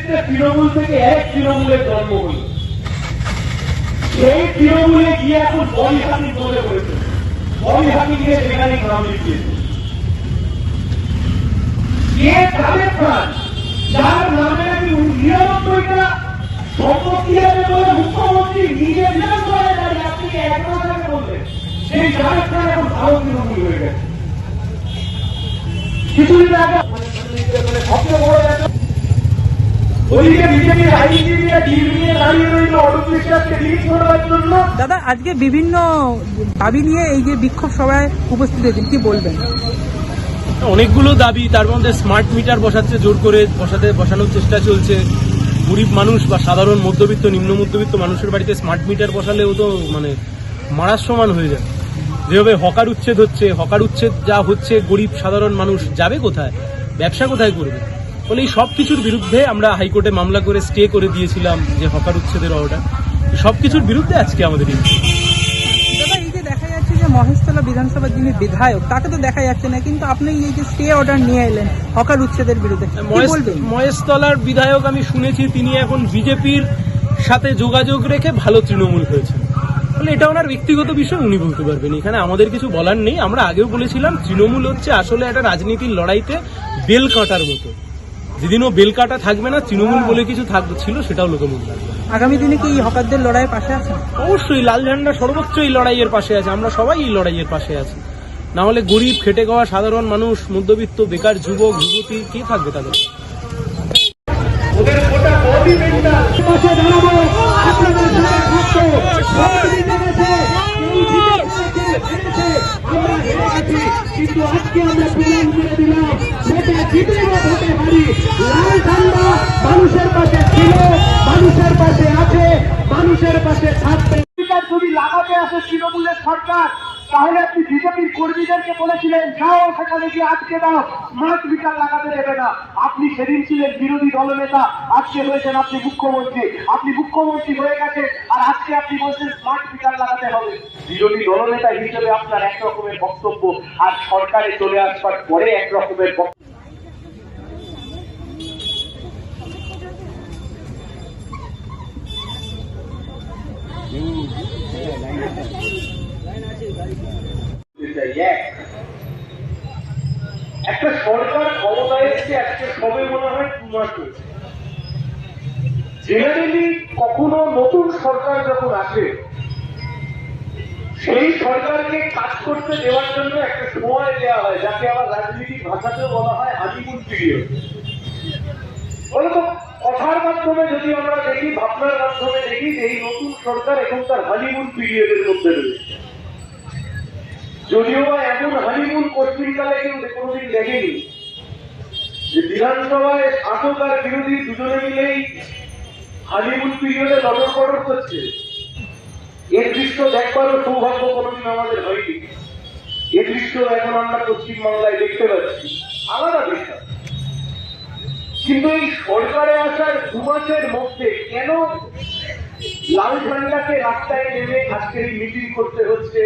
নেতৃত্বে তৃণমূল থেকে এক তৃণমূলের জন্ম হল। সেই তৃণমূলে গিয়ে এখন বলিহাতি চলে পড়েছে, বলিহাতি গিয়ে সেখানে নাম লিখিয়েছে। কে তাদের প্রাণ, যার নামে নাকি ৯৯টা সম্পত্তি আছে বলে মুখ্যমন্ত্রী নিজে বিধানসভায় দাঁড়িয়ে আপনি একমাত্র বললেন, সেই যাদের প্রাণ এখন ভারত তৃণমূল হয়ে গেছে। কিছুদিন আগে সবচেয়ে বড় দাদা, আজকে বিভিন্ন দাবি নিয়ে এই যে বিক্ষোভ সভায় উপস্থিত হয়েছেন, কি বলবেন? অনেকগুলো দাবি, তার মধ্যে স্মার্ট মিটার বসাচ্ছে, জোর করে বসানোর চেষ্টা চলছে। গরিব মানুষ বা সাধারণ মধ্যবিত্ত নিম্ন মধ্যবিত্ত মানুষের বাড়িতে স্মার্ট মিটার বসালেও তো মারার সমান হয়ে যায়। যেভাবে হকার উচ্ছেদ হচ্ছে, হকার উচ্ছেদ যা হচ্ছে, গরিব সাধারণ মানুষ যাবে কোথায়, ব্যবসা কোথায় করবে? ফলে এই সব কিছুর বিরুদ্ধে আমরা হাইকোর্টে মামলা করে স্টে করে দিয়েছিলাম যে হকার উচ্ছেদের অর্ডার। সবকিছুর বিরুদ্ধে আজকে আমাদের দাদা, এই যে দেখা যাচ্ছে যে মহেশতলা বিধানসভার যিনি বিধায়ক, তাকে তো দেখা যাচ্ছে না, কিন্তু আপনি এই যে স্টে অর্ডার নিয়ে এলেন হকার উচ্ছেদের বিরুদ্ধে, মহেশতলার বিধায়ক আমি শুনেছি তিনি এখন বিজেপির সাথে যোগাযোগ রেখে ভালো তৃণমূল হয়েছেন। ফলে এটা ওনার ব্যক্তিগত বিষয়, উনি বলতে পারবেন, এখানে আমাদের কিছু বলার নেই। আমরা আগেও বলেছিলাম তৃণমূল হচ্ছে আসলে একটা রাজনীতির লড়াইতে বেল কাটার মতো। যেদিনও বেল কাটা থাকবে না, তৃণমূল বলে কিছু ছিল, সেটাও লোকে মনে রাখবে। আগামী দিনে কি এই হকারদের লড়াইয়ের পাশে আছেন? অবশ্যই, লাল ঝান্ডা সর্বোচ্চ এই লড়াইয়ের পাশে আছে। আমরা সবাই এই লড়াইয়ের পাশে আছি। না হলে গরিব, খেটে খাওয়া সাধারণ মানুষ, মধ্যবিত্ত, বেকার যুবক যুবতী কে থাকবে তাদের? কিন্তু আজকে আমরা প্রমাণ করে দিলাম সেটা জিতে বা ভোটে হারি, লাল ঝান্ডা মানুষের পাশে ছিল, মানুষের পাশে আছে, মানুষের পাশে থাকবে। যদি লাগাতে আসে তৃণমূলের সরকার, তাহলে আপনি বিজেপির কর্মীদেরকে বলেছিলেন যাও সেখানে গিয়ে আটকে দাও, স্মার্ট মিটার লাগাতে দেবে না। আপনি সেদিন ছিলেন বিরোধী দলনেতা, আজকে হয়েছেন আপনি মুখ্যমন্ত্রী। আপনি মুখ্যমন্ত্রী হয়ে গেছেন আর আজকে আপনি বলছেন স্মার্ট মিটার লাগাতে হবে। বিরোধী দলনেতা হিসেবে আপনার একরকমের বক্তব্য, আর সরকারে চলে আসবার পরে একরকমের বক্তব্য। একটা সরকার ক্ষমতায় এসে আজকে সবে মনে হয় 2 মাস হয়েছে। জেনারেলি কখনো নতুন সরকার যখন আসে, সেই সরকারকে কাজ করতে দেওয়ার জন্য একটা সময় দেওয়া হয়, যাকে আবার রাজনীতির ভাষাতে বলা হয় হানিমুন পিরিয়ড। বলতো কথার মাধ্যমে যদি আমরা দেখি, ভাবনার মাধ্যমে দেখি যে এই নতুন সরকার এখন তার হানিমুন পিরিয়ডের মধ্যে রয়েছে। যদিও বা এমন হানিমুন পশ্চিমকালে কেউ কোনোদিন দেখেনি যে বিধানসভায় শাসক আর বিরোধী দুজনে মিলেই হানিমুন পিরিয়ডে লড়র করছে। এর দৃশ্য দেখবারও সৌভাগ্য কোনোদিন আমাদের হয়নি। এর দৃশ্য এখন আমরা পশ্চিমবাংলায় দেখতে পাচ্ছি, আলাদা বিষয়। কিন্তু এই সরকারে আসার 2 মাসের মধ্যে কেন লাল ঝান্ডাকে রাস্তায় নেমে আজকে এই মিটিং করতে হচ্ছে?